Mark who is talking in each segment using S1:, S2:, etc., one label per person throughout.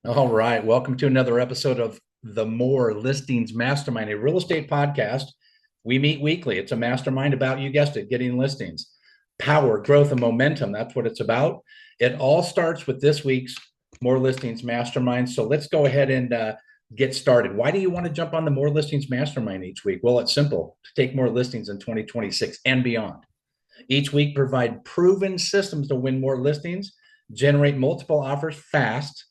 S1: All right. Welcome to another episode of the MORE Listings Mastermind, a real estate podcast. We meet weekly. It's a mastermind about, you guessed it, getting listings, power, growth, and momentum. That's what it's about. It all starts with this week's MORE Listings Mastermind. So let's go ahead and get started. Why do you want to jump on the MORE Listings Mastermind each week? Well, it's simple: to take more listings in 2026 and beyond. Each week, provide proven systems to win more listings, generate multiple offers fast,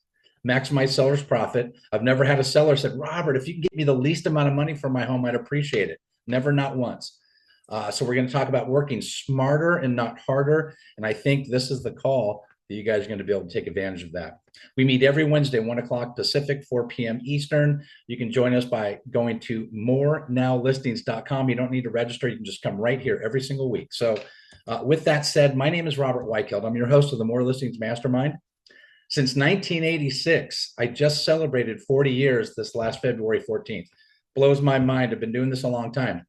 S1: maximize seller's profit. I've never had a seller said, Robert, if you can get me the least amount of money for my home, I'd appreciate it. Never, not once. So we're going to talk about working smarter and not harder. And I think this is the call that you guys are going to be able to take advantage of that. We meet every Wednesday, 1 o'clock Pacific, 4 p.m. Eastern. You can join us by going to morenowlistings.com. You don't need to register. You can just come right here every single week. So with that said, my name is Robert Weichelt. I'm your host of the MORE Listings Mastermind. Since 1986, I just celebrated 40 years this last February 14th. Blows my mind. I've been doing this a long time.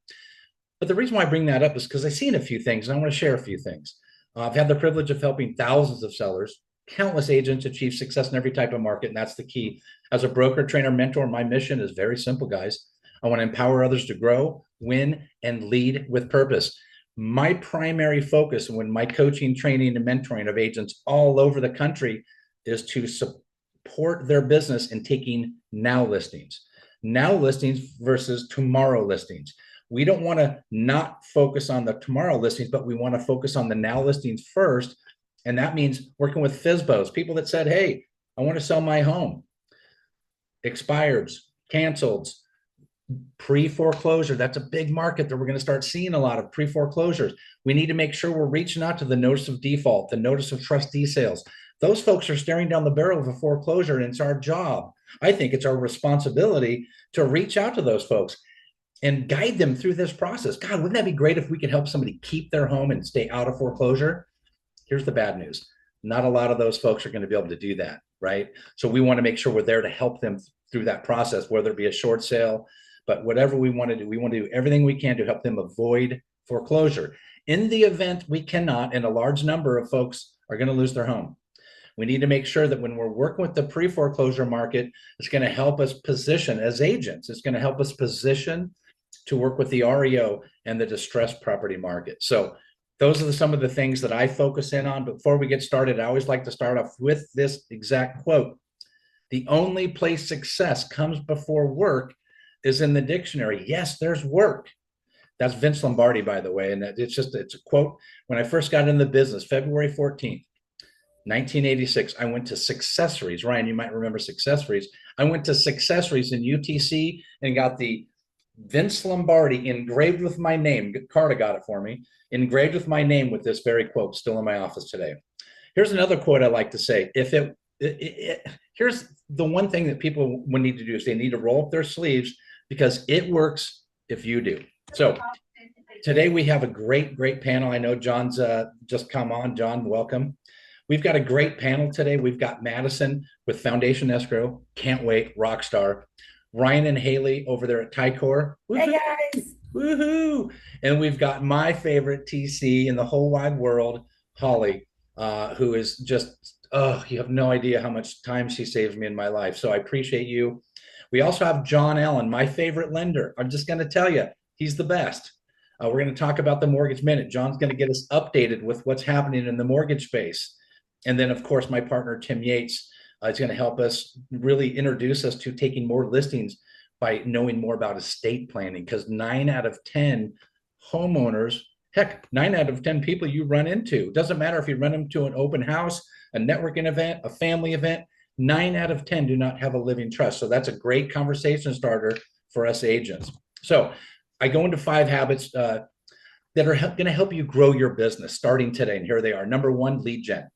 S1: But the reason why I bring that up is because I've seen a few things, and I want to share a few things. I've had the privilege of helping thousands of sellers, countless agents achieve success in every type of market, and that's the key. As a broker, trainer, mentor, my mission is very simple, guys. I want to empower others to grow, win, and lead with purpose. My primary focus when my coaching, training, and mentoring of agents all over the country is to support their business in taking now listings versus tomorrow listings. We don't want to not focus on the tomorrow listings, but we want to focus on the now listings first. And that means working with FSBOs, people that said, hey, I want to sell my home. Expireds, canceled, pre-foreclosure. That's a big market that we're going to start seeing a lot of pre-foreclosures. We need to make sure we're reaching out to the notice of default, the notice of trustee sales. Those folks are staring down the barrel of a foreclosure, and it's our job. I think it's our responsibility to reach out to those folks and guide them through this process. God, wouldn't that be great if we could help somebody keep their home and stay out of foreclosure? Here's the bad news. Not a lot of those folks are going to be able to do that, right? So we want to make sure we're there to help them through that process, whether it be a short sale, but whatever we want to do, we want to do everything we can to help them avoid foreclosure. In the event we cannot, and a large number of folks are going to lose their home, we need to make sure that when we're working with the pre-foreclosure market, it's going to help us position as agents. It's going to help us position to work with the REO and the distressed property market. So those are some of the things that I focus in on. But before we get started, I always like to start off with this exact quote. The only place success comes before work is in the dictionary. Yes, there's work. That's Vince Lombardi, by the way. And it's a quote. When I first got in the business, February 14th, 1986, I went to Successories. Ryan, you might remember Successories. I went to Successories in UTC and got the Vince Lombardi engraved with my name. Carta got it for me, engraved with my name with this very quote, still in my office today. Here's another quote I like to say. Here's the one thing that people would need to do is they need to roll up their sleeves because it works if you do. So today we have a great panel. I know John's just come on. John, welcome. We've got a great panel today. We've got Maddison with Foundation Escrow. Can't wait, rock star. Ryan and Haylie over there at Tycor.
S2: Hey guys.
S1: Woohoo! And we've got my favorite TC in the whole wide world, Holli, who is just, you have no idea how much time she saves me in my life. So I appreciate you. We also have John Allen, my favorite lender. I'm just going to tell you, he's the best. We're going to talk about the Mortgage Minute. John's going to get us updated with what's happening in the mortgage space. And then, of course, my partner, Tim Yates, is going to help us really introduce us to taking more listings by knowing more about estate planning, because 9 out of 10 homeowners, heck, 9 out of 10 people you run into, it doesn't matter if you run into an open house, a networking event, a family event, 9 out of 10 do not have a living trust. So that's a great conversation starter for us agents. So I go into 5 habits that are going to help you grow your business starting today. And here they are. Number 1, lead gen.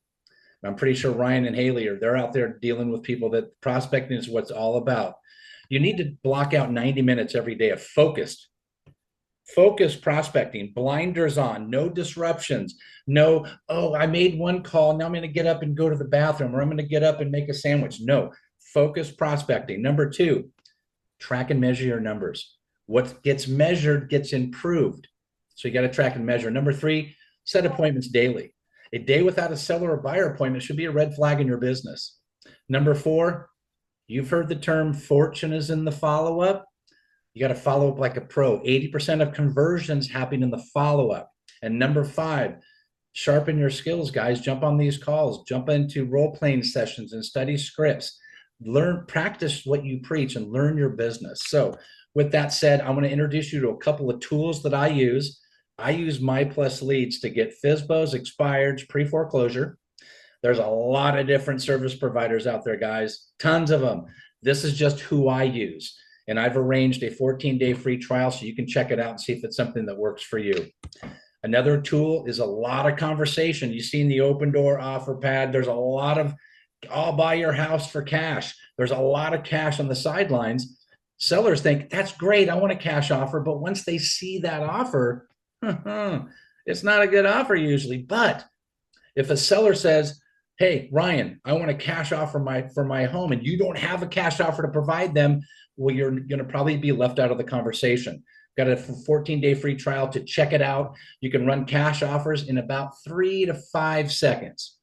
S1: I'm pretty sure Ryan and Haylie they're out there dealing with people that prospecting is what's all about. You need to block out 90 minutes every day of focused prospecting, blinders on, no disruptions, no, I made one call, now I'm going to get up and go to the bathroom, or I'm going to get up and make a sandwich. No, focused prospecting. Number 2, track and measure your numbers. What gets measured gets improved. So you got to track and measure. Number 3, set appointments daily. A day without a seller or buyer appointment should be a red flag in your business. Number 4, You've heard the term fortune is in the follow-up. You got to follow up like a pro. 80% of conversions happen in the follow-up. And number 5, sharpen your skills, guys. Jump on these calls, jump into role-playing sessions and study scripts. Learn, practice what you preach and learn your business. So with that said, I want to introduce you to a couple of tools that I use. I use MyPlusLeads to get FSBOs, expireds, pre-foreclosure. There's a lot of different service providers out there, guys, tons of them. This is just who I use. And I've arranged a 14-day free trial so you can check it out and see if it's something that works for you. Another tool is a lot of conversation. You've seen the open door offer pad. There's a lot of, I'll buy your house for cash. There's a lot of cash on the sidelines. Sellers think, that's great, I want a cash offer. But once they see that offer, it's not a good offer usually. But if a seller says, hey, Ryan, I want a cash offer for my home, and you don't have a cash offer to provide them, well, you're going to probably be left out of the conversation. Got a 14-day free trial to check it out. You can run cash offers in about 3 to 5 seconds.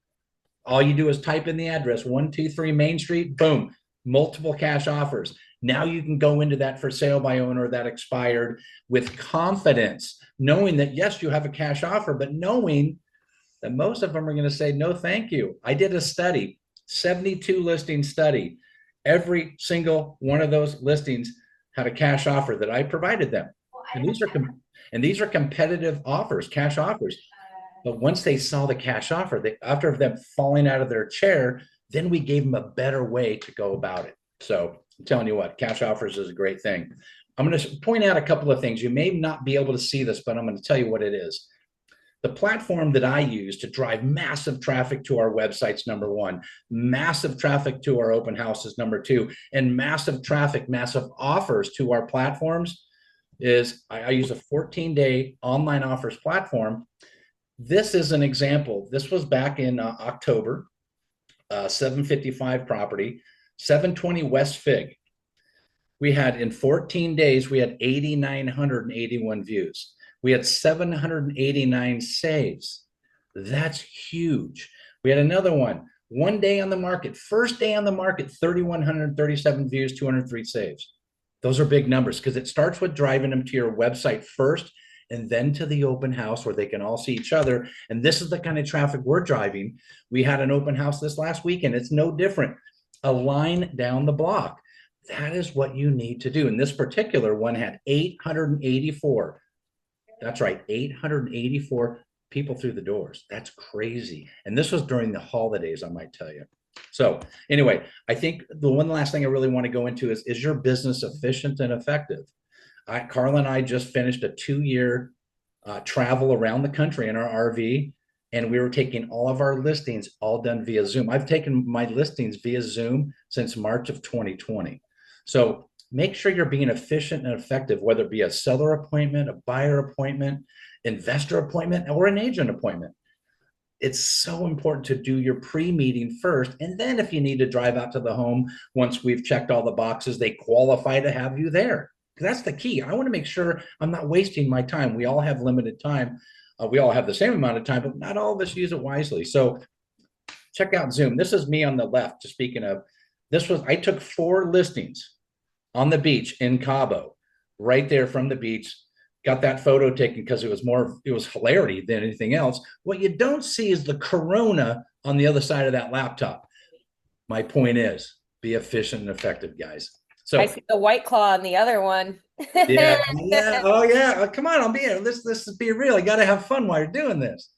S1: All you do is type in the address, 123 Main Street, boom, multiple cash offers. Now you can go into that for sale by owner, that expired, with confidence, knowing that, yes, you have a cash offer, but knowing that most of them are going to say, no, thank you. I did a study, 72 listing study. Every single one of those listings had a cash offer that I provided them. And these are competitive offers, cash offers. But once they saw the cash offer, after them falling out of their chair, then we gave them a better way to go about it. So I'm telling you what, cash offers is a great thing. I'm going to point out a couple of things. You may not be able to see this, but I'm going to tell you what it is. The platform that I use to drive massive traffic to our websites, number 1, massive traffic to our open houses, number 2, and massive traffic, massive offers to our platforms is I use a 14-day online offers platform. This is an example. This was back in October, 755 property, 720 West Fig. We had, in 14 days, we had 8,981 views. We had 789 saves. That's huge. We had another one day on the market, first day on the market, 3,137 views, 203 saves. Those are big numbers because it starts with driving them to your website first and then to the open house where they can all see each other. And this is the kind of traffic we're driving. We had an open house this last weekend. It's no different. A line down the block. That is what you need to do. And this particular one had 884. That's right, 884 people through the doors. That's crazy. And this was during the holidays, I might tell you. So anyway, I think the one last thing I really want to go into is your business efficient and effective? Carla and I just finished a 2-year travel around the country in our RV, and we were taking all of our listings all done via Zoom. I've taken my listings via Zoom since March of 2020. So make sure you're being efficient and effective, whether it be a seller appointment, a buyer appointment, investor appointment, or an agent appointment. It's so important to do your pre-meeting first. And then if you need to drive out to the home, once we've checked all the boxes, they qualify to have you there. That's the key. I want to make sure I'm not wasting my time. We all have limited time. We all have the same amount of time, but not all of us use it wisely. So check out Zoom. This is me on the left. Just speaking of, I took 4 listings on the beach in Cabo, right there from the beach. Got that photo taken because it was hilarity than anything else. What you don't see is the Corona on the other side of that laptop. My point is, be efficient and effective, guys. So
S2: I see the White Claw on the other one.
S1: yeah. Oh yeah. Oh, come on, let's be real. You got to have fun while you're doing this.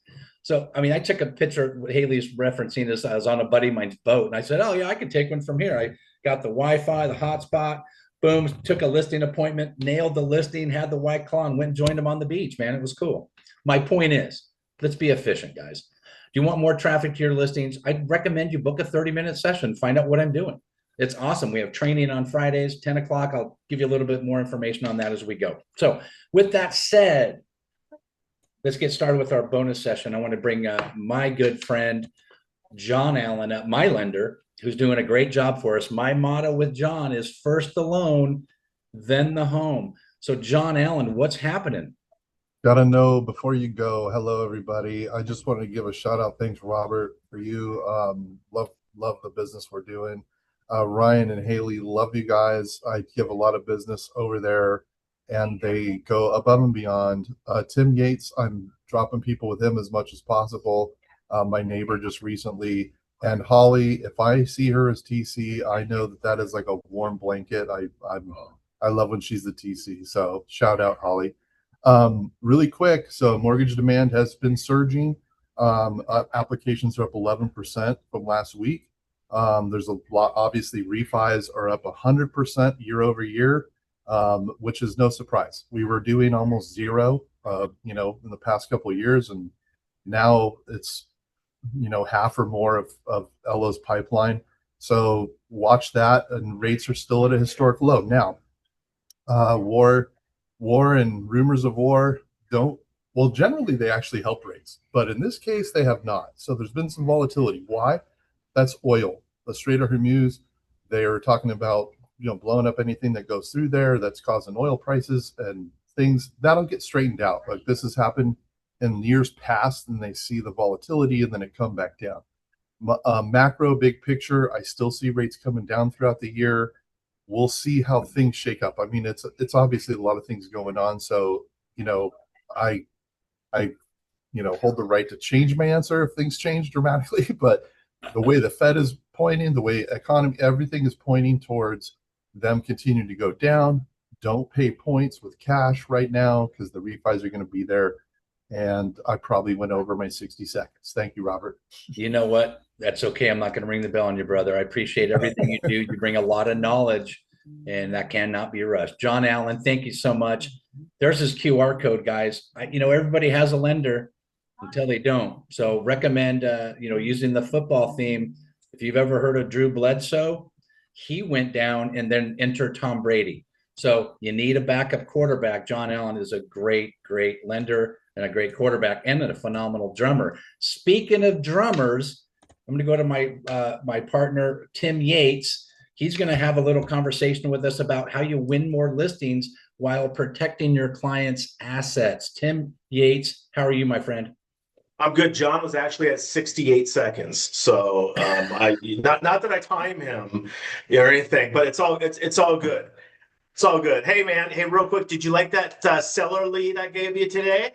S1: So, I mean, I took a picture, Haley's referencing this. I was on a buddy of mine's boat, and I said, oh yeah, I could take one from here. I got the Wi-Fi, the hotspot. Boom, took a listing appointment, nailed the listing, had the White Claw, and went and joined them on the beach, man. It was cool. My point is, let's be efficient, guys. Do you want more traffic to your listings? I'd recommend you book a 30-minute session, find out what I'm doing. It's awesome. We have training on Fridays, 10 o'clock. I'll give you a little bit more information on that as we go. So with that said, let's get started with our bonus session. I want to bring my good friend, John Allen up, my lender, who's doing a great job for us. My motto with John is first the loan, then the home. So John Allen, what's happening?
S3: Gotta know before you go. Hello, everybody. I just wanted to give a shout out. Thanks, Robert, for you. Love the business we're doing. Ryan and Haylie, love you guys. I give a lot of business over there, and they go above and beyond. Tim Yates, I'm dropping people with him as much as possible. My neighbor just recently. And Holly, if I see her as TC, I know that is like a warm blanket. I love when she's the TC. So shout out Holly. Really quick, so mortgage demand has been surging. Applications are up 11% from last week. There's a lot, obviously refis are up 100% year over year, which is no surprise. We were doing almost zero, in the past couple of years, and now it's, half or more of Ella's pipeline. So watch that, and rates are still at a historic low. Now, war and rumors of war don't, well, generally they actually help rates, but in this case they have not. So there's been some volatility. Why? That's oil. The Strait of Hormuz, they are talking about, blowing up anything that goes through there. That's causing oil prices and things that'll get straightened out. Like this has happened in years past, and they see the volatility and then it come back down. Macro big picture, I still see rates coming down throughout the year. We'll see how things shake up. I mean, it's obviously a lot of things going on. So, I hold the right to change my answer if things change dramatically. But the way the Fed is pointing, the way economy, everything is pointing towards them continuing to go down. Don't pay points with cash right now because the refis are going to be there. And I probably went over my 60 seconds. Thank you, Robert.
S1: You know what? That's okay. I'm not going to ring the bell on you, brother. I appreciate everything you do. You bring a lot of knowledge, and that cannot be rushed. John Allen, thank you so much. There's his QR code, guys. Everybody has a lender until they don't. So recommend, using the football theme. If you've ever heard of Drew Bledsoe, he went down and then entered Tom Brady. So you need a backup quarterback. John Allen is a great, great lender and a great quarterback and a phenomenal drummer. Speaking of drummers, I'm going to go to my partner, Tim Yates. He's going to have a little conversation with us about how you win more listings while protecting your clients' assets. Tim Yates, how are you, my friend?
S4: I'm good. John was actually at 68 seconds. So not that I time him or anything, but it's all good. It's all good. Hey man, hey, real quick, did you like that seller lead I gave you today?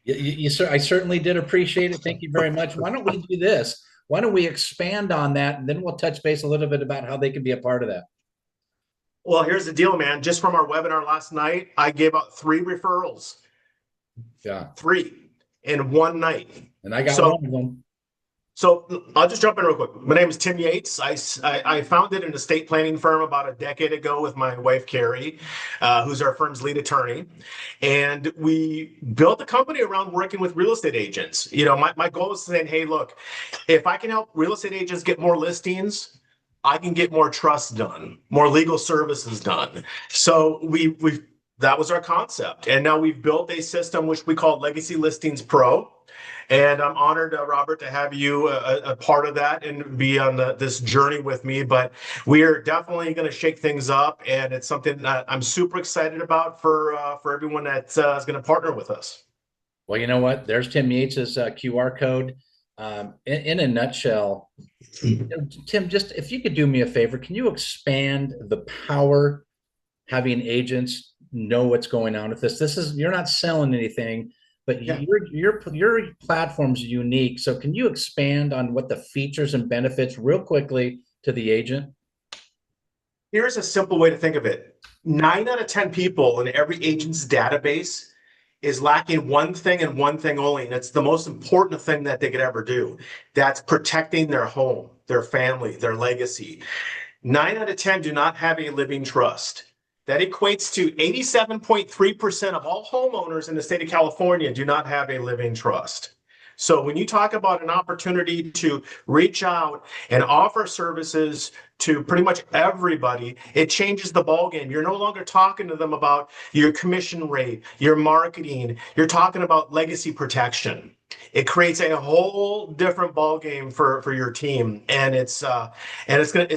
S1: I certainly did appreciate it. Thank you very much. Why don't we do this? Why don't we expand on that, and then we'll touch base a little bit about how they can be a part of that.
S4: Well, here's the deal, man. Just from our webinar last night, I gave out 3 referrals.
S1: Yeah.
S4: 3 in one night.
S1: And I got one of them.
S4: So I'll just jump in real quick. My name is Tim Yates. I founded an estate planning firm about a decade ago with my wife, Carrie, who's our firm's lead attorney. And we built a company around working with real estate agents. My goal is saying, hey, look, if I can help real estate agents get more listings, I can get more trust done, more legal services done. So that was our concept. And now we've built a system which we call Legacy Listings Pro. And I'm honored, Robert, to have you a part of that and be on this journey with me. But we are definitely going to shake things up, and it's something that I'm super excited about for everyone that is going to partner with us.
S1: Well, you know what? There's Tim Yates's QR code. In a nutshell, Tim, just if you could do me a favor, can you expand the power having agents know what's going on with this? You're not selling anything. But yeah, your platform's unique. So can you expand on what the features and benefits real quickly to the agent?
S4: Here's a simple way to think of it. 9 out of 10 people in every agent's database is lacking one thing and one thing only. And it's the most important thing that they could ever do. That's protecting their home, their family, their legacy. 9 out of 10 do not have a living trust. That equates to 87.3% of all homeowners in the state of California do not have a living trust. So when you talk about an opportunity to reach out and offer services to pretty much everybody, it changes the ballgame. You're no longer talking to them about your commission rate, your marketing. You're talking about legacy protection. It creates a whole different ballgame for your team, and it's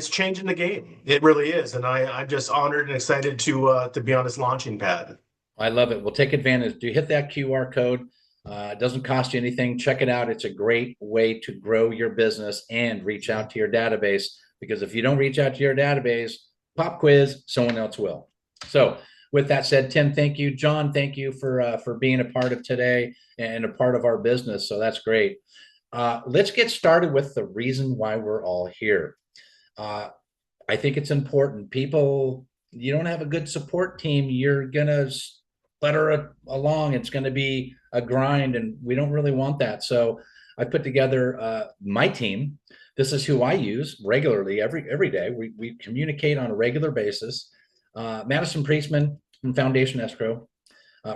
S4: changing the game. It really is, and I'm just honored and excited to be on this launching pad.
S1: I love it. We'll take advantage. Do you hit that QR code? It doesn't cost you anything. Check it out. It's a great way to grow your business and reach out to your database because if you don't reach out to your database, pop quiz, someone else will. So with that said, Tim, thank you. John, thank you for being a part of today and a part of our business. So that's great. Let's get started with the reason why we're all here. I think it's important. People, you don't have a good support team, you're gonna sputter along. It's gonna be a grind, and we don't really want that. So I put together my team. This is who I use regularly every day. We communicate on a regular basis. Madison Priestman from Foundation Escrow,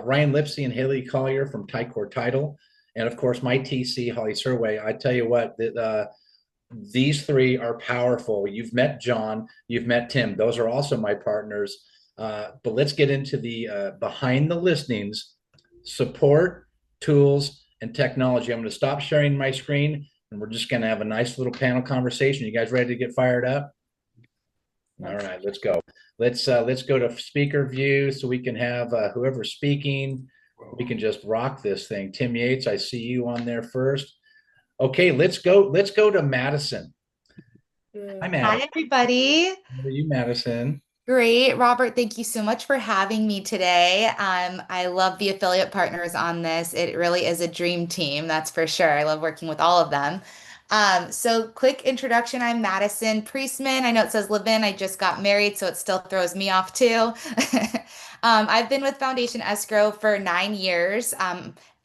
S1: Ryan Lipsey and Haylie Collier from Ticor Title, and of course my TC, Holly Surway. I tell you what, these three are powerful. You've met John, you've met Tim. Those are also my partners. But let's get into the behind the listings, support, tools, and technology. I'm going to stop sharing my screen, and we're just going to have a nice little panel conversation. You guys ready to get fired up? All right, let's go. Let's go to speaker view so we can have whoever's speaking. We can just rock this thing. Tim Yates, I see you on there first. Okay, let's go to Madison. Hi, Madison.
S5: Hi, everybody.
S1: How are you, Madison?
S5: Great. Robert, thank you so much for having me today. I love the affiliate partners on this. It really is a dream team, that's for sure. I love working with all of them. So quick introduction, I'm Maddison Priestman. I know it says live-in. I just got married, so it still throws me off too. I've been with Foundation Escrow for 9 years.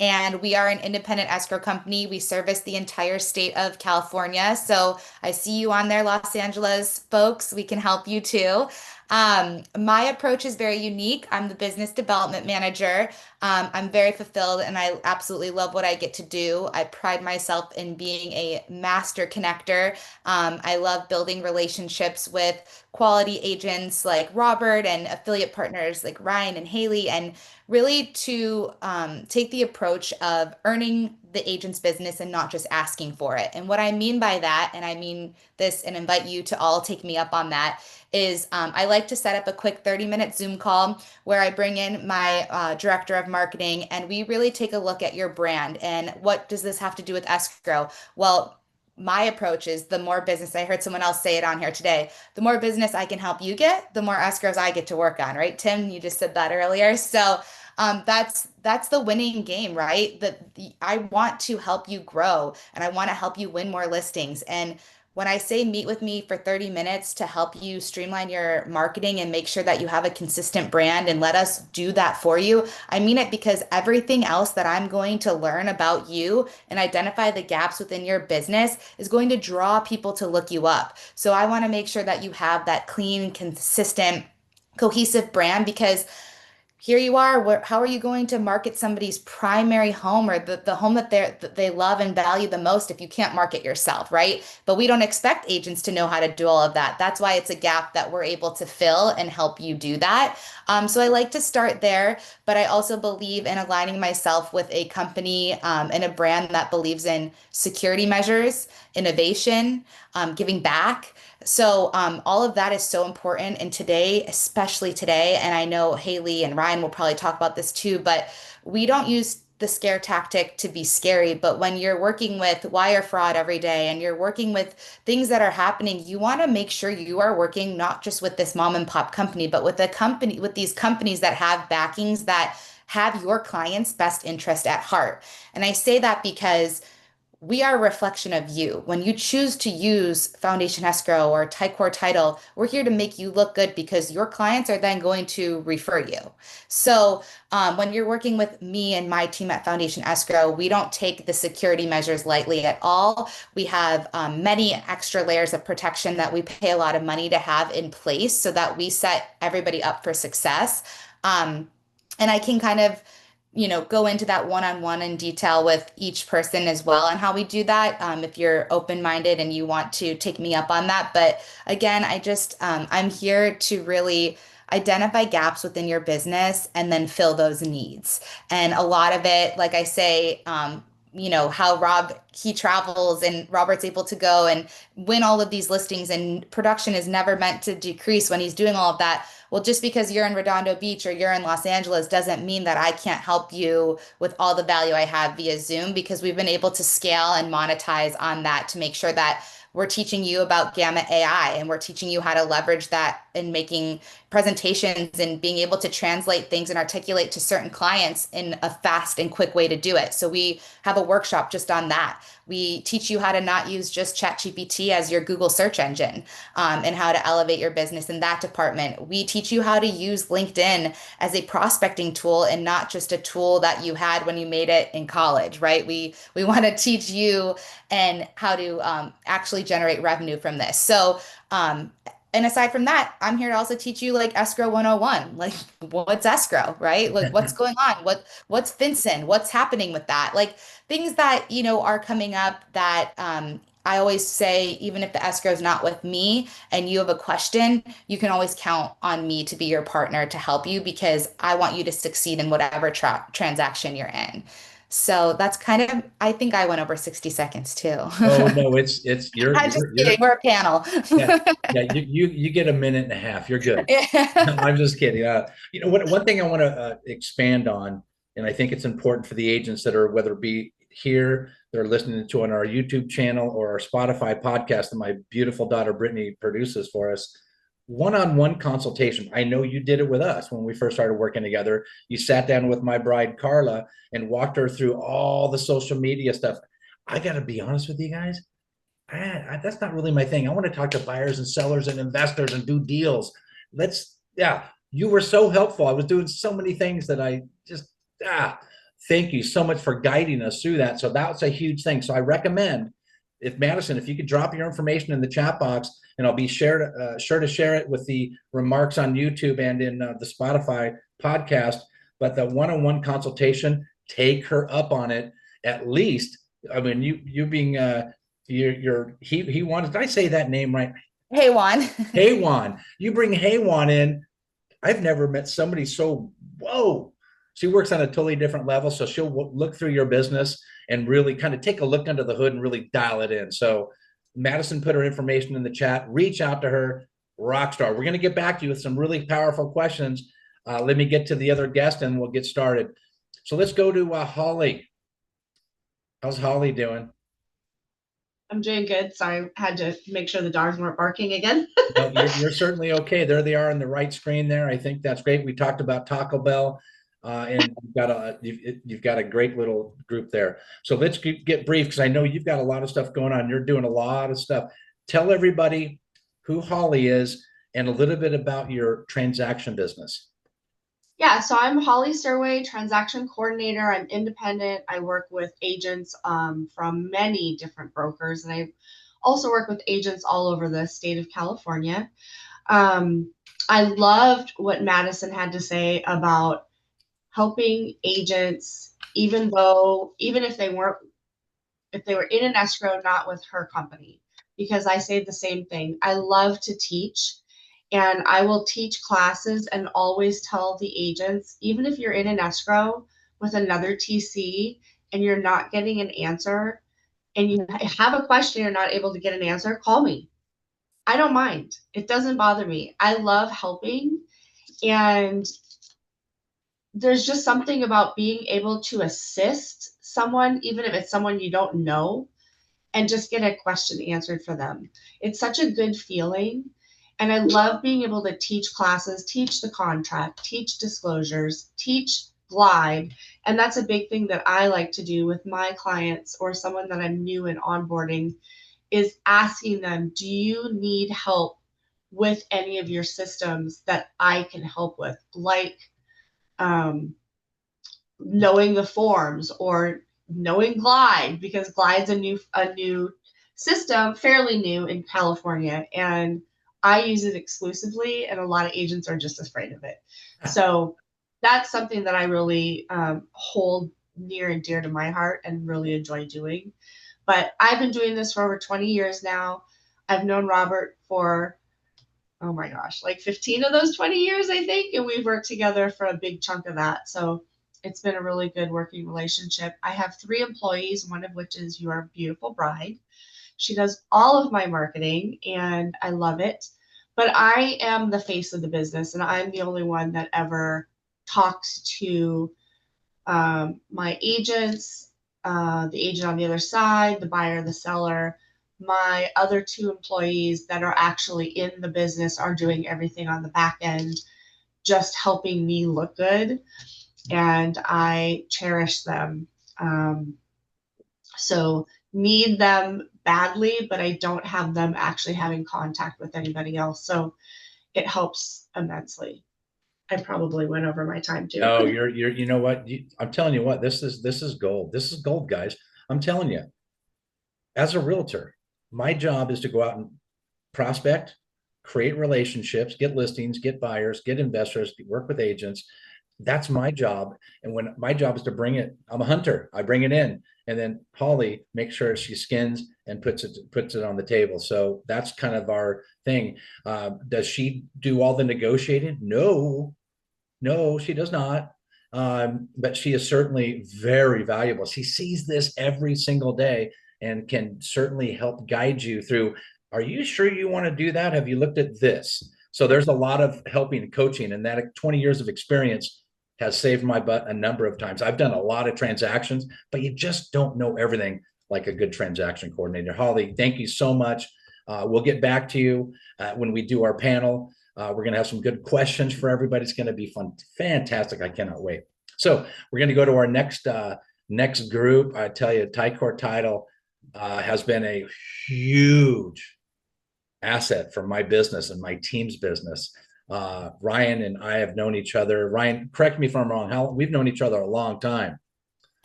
S5: And we are an independent escrow company. We service the entire state of California. So I see you on there, Los Angeles folks. We can help you too. My approach is very unique. I'm the business development manager. I'm very fulfilled and I absolutely love what I get to do. I pride myself in being a master connector. I love building relationships with quality agents like Robert and affiliate partners like Ryan and Haylie, and really to take the approach of earning the agent's business and not just asking for it. And what I mean by that, and I mean this and invite you to all take me up on that, is I like to set up a quick 30-minute Zoom call where I bring in my director of marketing and we really take a look at your brand and what does this have to do with escrow? Well, my approach is the more business, I heard someone else say it on here today, the more business I can help you get, the more escrows I get to work on, right? Tim, you just said that earlier. So that's the winning game, right? I want to help you grow and I want to help you win more listings. And when I say meet with me for 30 minutes to help you streamline your marketing and make sure that you have a consistent brand and let us do that for you, I mean it because everything else that I'm going to learn about you and identify the gaps within your business is going to draw people to look you up. So I want to make sure that you have that clean, consistent, cohesive brand, because here you are. How are you going to market somebody's primary home or the home that they love and value the most if you can't market yourself, right? But we don't expect agents to know how to do all of that. That's why it's a gap that we're able to fill and help you do that. So I like to start there, but I also believe in aligning myself with a company and a brand that believes in security measures, innovation, giving back. So all of that is so important. And today, especially today, and I know Haylie and Ryan will probably talk about this too, but we don't use the scare tactic to be scary. But when you're working with wire fraud every day and you're working with things that are happening, you want to make sure you are working not just with this mom and pop company, but with with these companies that have backings that have your client's best interest at heart. And I say that because we are a reflection of you. When you choose to use Foundation Escrow or Ticor Title, we're here to make you look good because your clients are then going to refer you. So when you're working with me and my team at Foundation Escrow, we don't take the security measures lightly at all. We have many extra layers of protection that we pay a lot of money to have in place so that we set everybody up for success. And I can kind of go into that one-on-one in detail with each person as well and how we do that if you're open-minded and you want to take me up on that. But again, I'm here to really identify gaps within your business and then fill those needs. And a lot of it, like I say, how he travels and Robert's able to go and win all of these listings and production is never meant to decrease when he's doing all of that. Well, just because you're in Redondo Beach or you're in Los Angeles doesn't mean that I can't help you with all the value I have via Zoom, because we've been able to scale and monetize on that to make sure that we're teaching you about Gamma AI, and we're teaching you how to leverage that in making presentations and being able to translate things and articulate to certain clients in a fast and quick way to do it. So we have a workshop just on that. We teach you how to not use just ChatGPT as your Google search engine, and how to elevate your business in that department. We teach you how to use LinkedIn as a prospecting tool and not just a tool that you had when you made it in college, right? We want to teach you and how to actually generate revenue from this. So, and aside from that, I'm here to also teach you like escrow 101, like what's escrow, right? Like what's going on? What's FinCEN? What's happening with that? Like things that, are coming up that I always say, even if the escrow is not with me and you have a question, you can always count on me to be your partner to help you, because I want you to succeed in whatever transaction you're in. So that's kind of, I think I went over 60 seconds too.
S1: Oh no, it's
S5: I'm just kidding. We're a panel.
S1: yeah, yeah, you get a minute and a half. You're good. No, I'm just kidding. One thing I want to expand on, and I think it's important for the agents that are, whether it be here, they're listening to on our YouTube channel or our Spotify podcast that my beautiful daughter Brittany produces for us. One-on-one consultation. I know you did it with us when we first started working together. You sat down with my bride Carla and walked her through all the social media stuff. I got to be honest with you guys. That's not really my thing. I want to talk to buyers and sellers and investors and do deals. You were so helpful. I was doing so many things that I just, thank you so much for guiding us through that. So that's a huge thing. So I recommend, if Maddison, if you could drop your information in the chat box, and I'll be sure to share it with the remarks on YouTube and in the Spotify podcast. But the one-on-one consultation, take her up on it. At least, I mean, you being he wanted. Did I say that name right?
S5: Haywan.
S1: Haywan. You bring Haywan in. I've never met somebody so whoa. She works on a totally different level, so she'll look through your business and really kind of take a look under the hood and really dial it in. So Maddison put her information in the chat. Reach out to her. Rock star. We're going to get back to you with some really powerful questions. Let me get to the other guest and we'll get started. So let's go to Holli. How's Holli doing?
S6: I'm doing good. Sorry, I had to make sure the dogs weren't barking again.
S1: No, you're certainly okay. There they are on the right screen there. I think that's great. We talked about Taco Bell, and you've got a great little group there. So let's get brief, because I know you've got a lot of stuff going on. You're doing a lot of stuff. Tell everybody who Holli is and a little bit about your transaction business.
S6: Yeah, so I'm Holli Sturway, transaction coordinator. I'm independent. I work with agents from many different brokers, and I also work with agents all over the state of California. I loved what Maddison had to say about helping agents, even if they were in an escrow, not with her company, because I say the same thing. I love to teach. And I will teach classes and always tell the agents, even if you're in an escrow with another TC and you're not getting an answer and you have a question, you're not able to get an answer, call me. I don't mind. It doesn't bother me. I love helping. And there's just something about being able to assist someone, even if it's someone you don't know, and just get a question answered for them. It's such a good feeling. And I love being able to teach classes, teach the contract, teach disclosures, teach glide. And that's a big thing that I like to do with my clients or someone that I'm new in onboarding, is asking them, do you need help with any of your systems that I can help with? Like knowing the forms or knowing glide, because glide's a new system, fairly new in California. And I use it exclusively, and a lot of agents are just afraid of it. So that's something that I really hold near and dear to my heart and really enjoy doing. But I've been doing this for over 20 years now. I've known Robert for, oh my gosh, like 15 of those 20 years, I think. And we've worked together for a big chunk of that. So it's been a really good working relationship. I have 3 employees, one of which is your beautiful bride. She does all of my marketing, and I love it. But I am the face of the business, and I'm the only one that ever talks to my agents, the agent on the other side, the buyer, the seller. my other 2 employees that are actually in the business are doing everything on the back end, just helping me look good. And I cherish them. So need them badly, but I don't have them actually having contact with anybody else. So it helps immensely. I probably went over my time too.
S1: No, you know what? I'm telling you what, this is gold. This is gold, guys. I'm telling you, as a realtor, my job is to go out and prospect, create relationships, get listings, get buyers, get investors, work with agents. That's my job. And when my job is to bring it, I'm a hunter. I bring it in, and then Holly makes sure she skins and puts it on the table. So that's kind of our thing. Does she do all the negotiating? No, she does not. But she is certainly very valuable. She sees this every single day and can certainly help guide you through. Are you sure you want to do that? Have you looked at this? So there's a lot of helping and coaching, and that 20 years of experience has saved my butt a number of times. I've done a lot of transactions, but you just don't know everything like a good transaction coordinator. Holly, thank you so much. We'll get back to you when we do our panel. We're going to have some good questions for everybody. It's going to be fun. Fantastic. I cannot wait. So we're going to go to our next group. I tell you, Tycor Title has been a huge asset for my business and my team's business. Ryan and I have known each other. Ryan, correct me if I'm wrong. We've known each other a long time.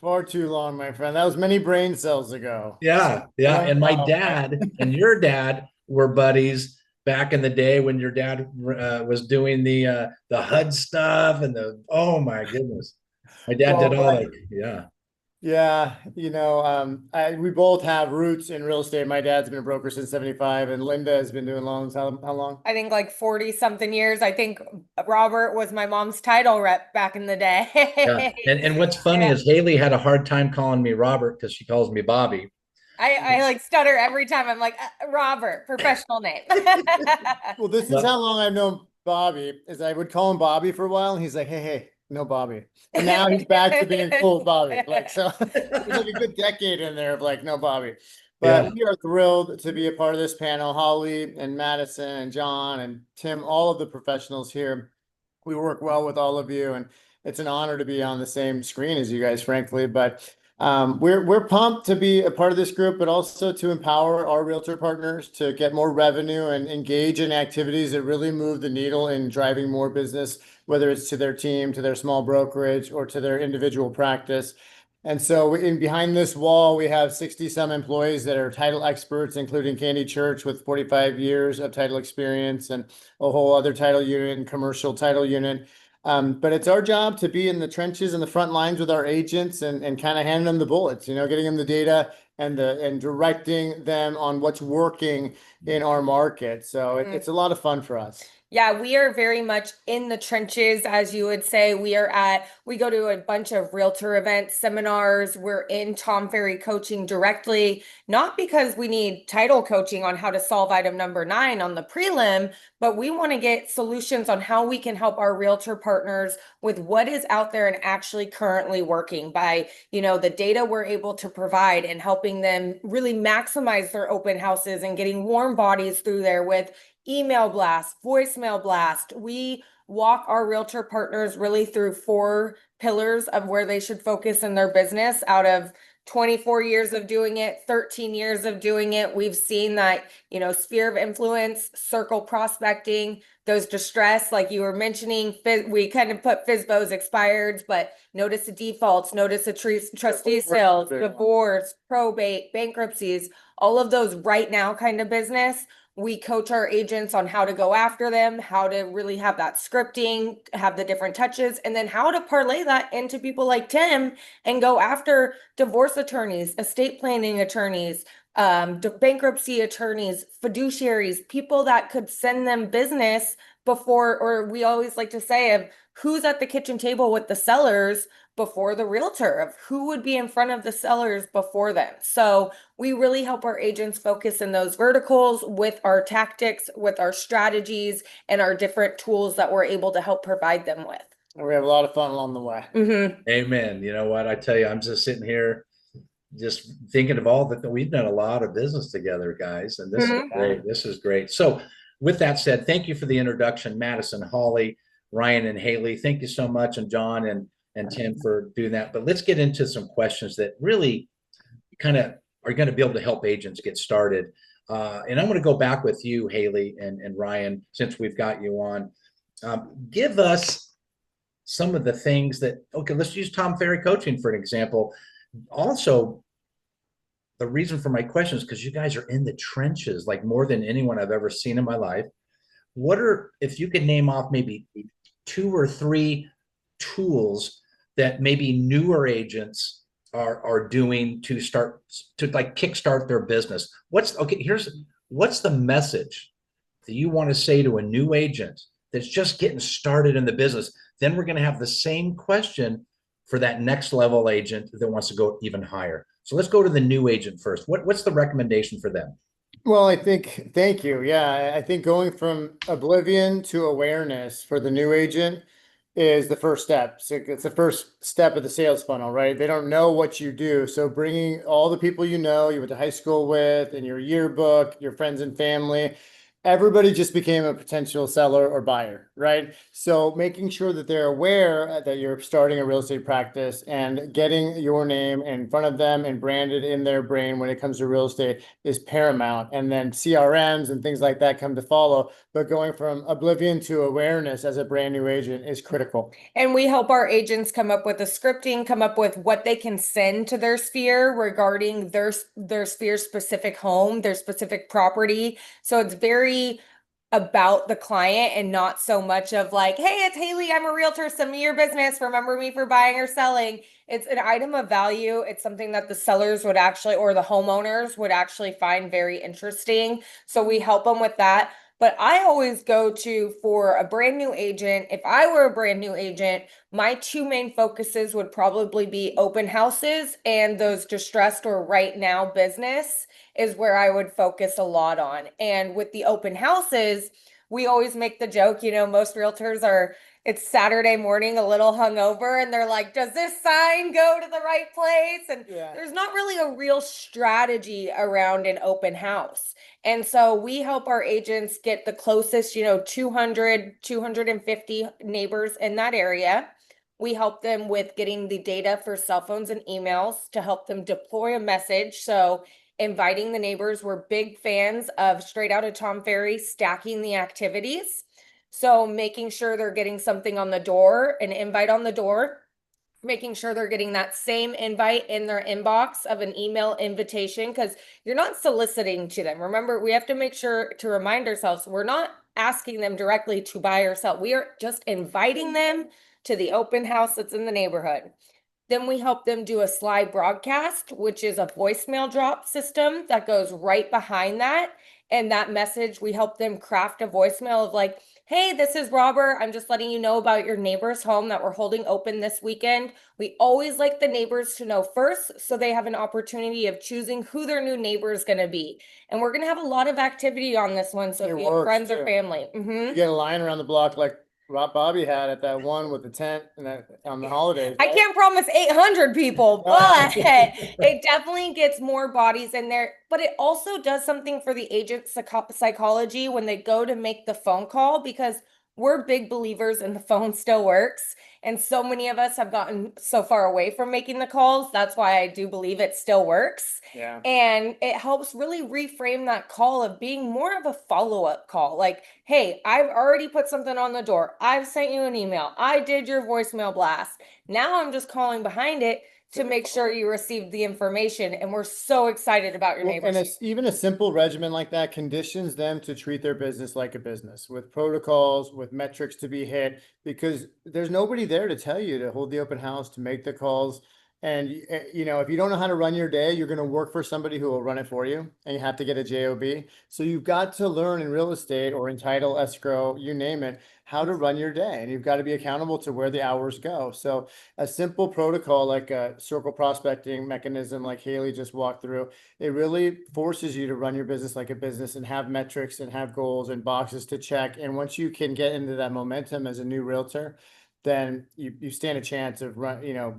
S7: Far too long, my friend. That was many brain cells ago.
S1: Yeah. And my dad and your dad were buddies back in the day when your dad was doing the HUD stuff and oh my goodness. My dad did all that. Yeah.
S7: Yeah, we both have roots in real estate. My dad's been a broker since 75, and Linda has been doing loans. How long?
S2: I think like 40 something years. I think Robert was my mom's title rep back in the day.
S1: Yeah. And what's funny is Haylie had a hard time calling me Robert because she calls me Bobby.
S2: I like stutter every time. I'm like, Robert, professional name.
S7: Well, this is how long I've known Bobby, is I would call him Bobby for a while, and he's like, hey, no Bobby. And now he's back to being full Bobby. Like, so there's like a good decade in there of like, no Bobby. But we are thrilled to be a part of this panel. Holly and Maddison and John and Tim, all of the professionals here. We work well with all of you, and it's an honor to be on the same screen as you guys, frankly. But we're pumped to be a part of this group, but also to empower our realtor partners to get more revenue and engage in activities that really move the needle in driving more business, whether it's to their team, to their small brokerage, or to their individual practice. And so behind this wall, we have 60 some employees that are title experts, including Candy Church with 45 years of title experience and a whole other title unit and commercial title unit. But it's our job to be in the trenches and the front lines with our agents and kind of handing them the bullets, getting them the data and directing them on what's working in our market. So it's a lot of fun for us.
S2: Yeah, we are very much in the trenches, as you would say. We go to a bunch of realtor events, seminars. We're in Tom Ferry coaching directly, not because we need title coaching on how to solve item number 9 on the prelim, but we want to get solutions on how we can help our realtor partners with what is out there and actually currently working by, the data we're able to provide and helping them really maximize their open houses and getting warm bodies through there with email blast, voicemail blast. We walk our realtor partners really through 4 pillars of where they should focus in their business. Out of 24 years of doing it, 13 years of doing it, we've seen that, sphere of influence, circle prospecting, those distress, like you were mentioning, we kind of put FSBOs expireds, but notice of defaults, notice of trustee sales, divorce, probate, bankruptcies, all of those right now kind of business. We coach our agents on how to go after them, how to really have that scripting, have the different touches, and then how to parlay that into people like Tim and go after divorce attorneys, estate planning attorneys, bankruptcy attorneys, fiduciaries, people that could send them business before, or we always like to say of who's at the kitchen table with the sellers before the realtor, of who would be in front of the sellers before them. So we really help our agents focus in those verticals with our tactics, with our strategies, and our different tools that we're able to help provide them with.
S7: And we have a lot of fun along the way.
S2: Mm-hmm.
S1: Amen. You know what? I tell you, I'm just sitting here just thinking of all that we've done a lot of business together, guys, and this is great. This is great. So with that said, thank you for the introduction, Maddison, Holli, Ryan, and Haylie. Thank you so much, and John and Tim for doing that. But let's get into some questions that really kind of are going to be able to help agents get started. And I'm going to go back with you, Haylie and Ryan, since we've got you on. Give us some of the things that, okay, let's use Tom Ferry coaching for an example. Also, the reason for my question is because you guys are in the trenches, like more than anyone I've ever seen in my life. If you could name off maybe 2 or 3 tools that maybe newer agents are doing to start to like kickstart their business. What's the message that you want to say to a new agent that's just getting started in the business? Then we're going to have the same question for that next level agent that wants to go even higher. So let's go to the new agent first. What's the recommendation for them?
S7: Well, thank you. Yeah, I think going from oblivion to awareness for the new agent is the first step. So it's the first step of the sales funnel, right? They don't know what you do. So bringing all the people you went to high school with, and your yearbook, your friends and family, everybody just became a potential seller or buyer, right? So making sure that they're aware that you're starting a real estate practice and getting your name in front of them and branded in their brain when it comes to real estate is paramount. And then CRMs and things like that come to follow. But going from oblivion to awareness as a brand new agent is critical.
S2: And we help our agents come up with come up with what they can send to their sphere regarding their sphere specific home, their specific property. So it's very about the client and not so much of like, hey, it's Haylie, I'm a realtor, send me your business, remember me for buying or selling. It's an item of value. It's something that the sellers would actually, or the homeowners would actually find very interesting. So we help them with that. But I always go to, for a brand new agent, if I were a brand new agent, my 2 main focuses would probably be open houses and those distressed or right now business is where I would focus a lot on. And with the open houses, we always make the joke, most realtors it's Saturday morning, a little hungover, and they're like, does this sign go to the right place? And there's not really a real strategy around an open house. And so we help our agents get the closest, 200, 250 neighbors in that area. We help them with getting the data for cell phones and emails to help them deploy a message. So inviting the neighbors, we're big fans of straight out of Tom Ferry, stacking the activities. So making sure they're getting something on the door, an invite on the door, making sure they're getting that same invite in their inbox of an email invitation, because you're not soliciting to them. Remember, we have to make sure to remind ourselves, we're not asking them directly to buy or sell. We are just inviting them to the open house that's in the neighborhood. Then we help them do a slide broadcast, which is a voicemail drop system that goes right behind that. And that message, we help them craft a voicemail of like, hey, this is Robert. I'm just letting you know about your neighbor's home that we're holding open this weekend. We always like the neighbors to know first, so they have an opportunity of choosing who their new neighbor is going to be. And we're going to have a lot of activity on this one. So if you have friends or family.
S7: You get a line around the block like Bobby had at that one with the tent and that on the holidays.
S2: I can't promise 800 people, but it definitely gets more bodies in there. But it also does something for the agent psychology when they go to make the phone call, because we're big believers in the phone still works. And so many of us have gotten so far away from making the calls. That's why I do believe it still works.
S7: Yeah.
S2: And it helps really reframe that call of being more of a follow-up call. Like, hey, I've already put something on the door. I've sent you an email. I did your voicemail blast. Now I'm just calling behind it to make sure you received the information. And we're so excited about your neighbors.
S7: And even a simple regimen like that conditions them to treat their business like a business, with protocols, with metrics to be hit, because there's nobody there to tell you to hold the open house, to make the calls. And, if you don't know how to run your day, you're going to work for somebody who will run it for you, and you have to get a JOB. So you've got to learn in real estate or in title, escrow, you name it, how to run your day. And you've got to be accountable to where the hours go. So a simple protocol like a circle prospecting mechanism like Haylie just walked through, it really forces you to run your business like a business and have metrics and have goals and boxes to check. And once you can get into that momentum as a new realtor, then you stand a chance of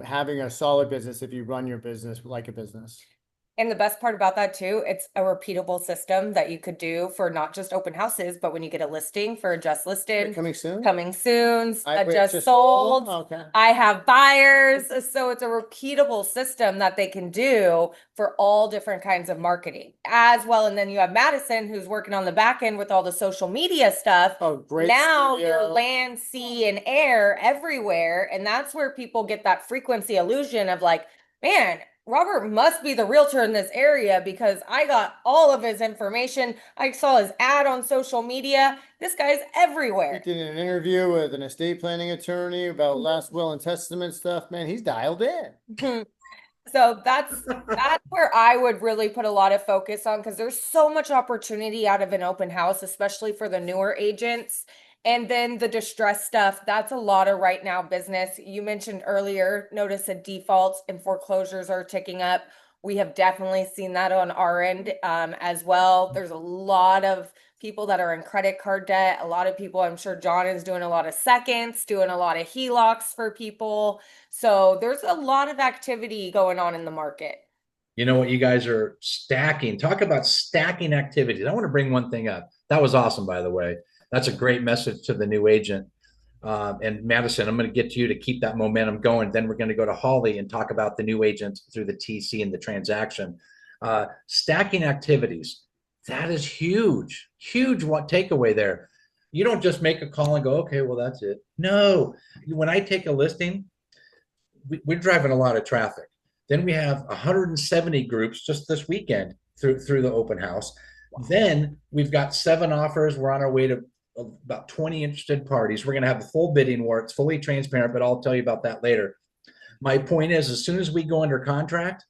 S7: having a solid business if you run your business like a business.
S2: And the best part about that too, it's a repeatable system that you could do for not just open houses, but when you get a listing for a just listed,
S7: Coming soon?
S2: coming soon, a
S7: Wait,
S2: just sold.
S7: Okay.
S2: I have buyers. So it's a repeatable system that they can do for all different kinds of marketing as well. And then you have Maddison, who's working on the back end with all the social media stuff.
S7: Oh, great.
S2: Now
S7: studio.
S2: you're land, sea, and air everywhere. And that's where people get that frequency illusion of like, man, Robert must be the realtor in this area because I got all of his information. I saw his ad on social media. This guy's everywhere.
S7: He did an interview with an estate planning attorney about last will and testament stuff. Man, he's dialed in.
S2: So that's where I would really put a lot of focus on, because there's so much opportunity out of an open house, especially for the newer agents. And then the distress stuff, that's a lot of right now business. You mentioned earlier, notice that defaults and foreclosures are ticking up. We have definitely seen that on our end as well. There's a lot of people that are in credit card debt. A lot of people, I'm sure John is doing a lot of seconds, doing a lot of HELOCs for people. So there's a lot of activity going on in the market.
S1: You know what? You guys are stacking. Talk about stacking activities. I want to bring one thing up. That was awesome, by the way. That's a great message to the new agent. And Maddison, I'm going to get to you to keep that momentum going. Then we're going to go to Holli and talk about the new agent through the TC and the transaction. Stacking activities. That is huge, huge takeaway there. You don't just make a call and go, okay, well, that's it. No, when I take a listing, we're driving a lot of traffic. Then we have 170 groups just this weekend through the open house. Then we've got 7 offers. We're on our way to about 20 interested parties. We're going to have the full bidding war. It's fully transparent, but I'll tell you about that later. My point is, as soon as we go under contract,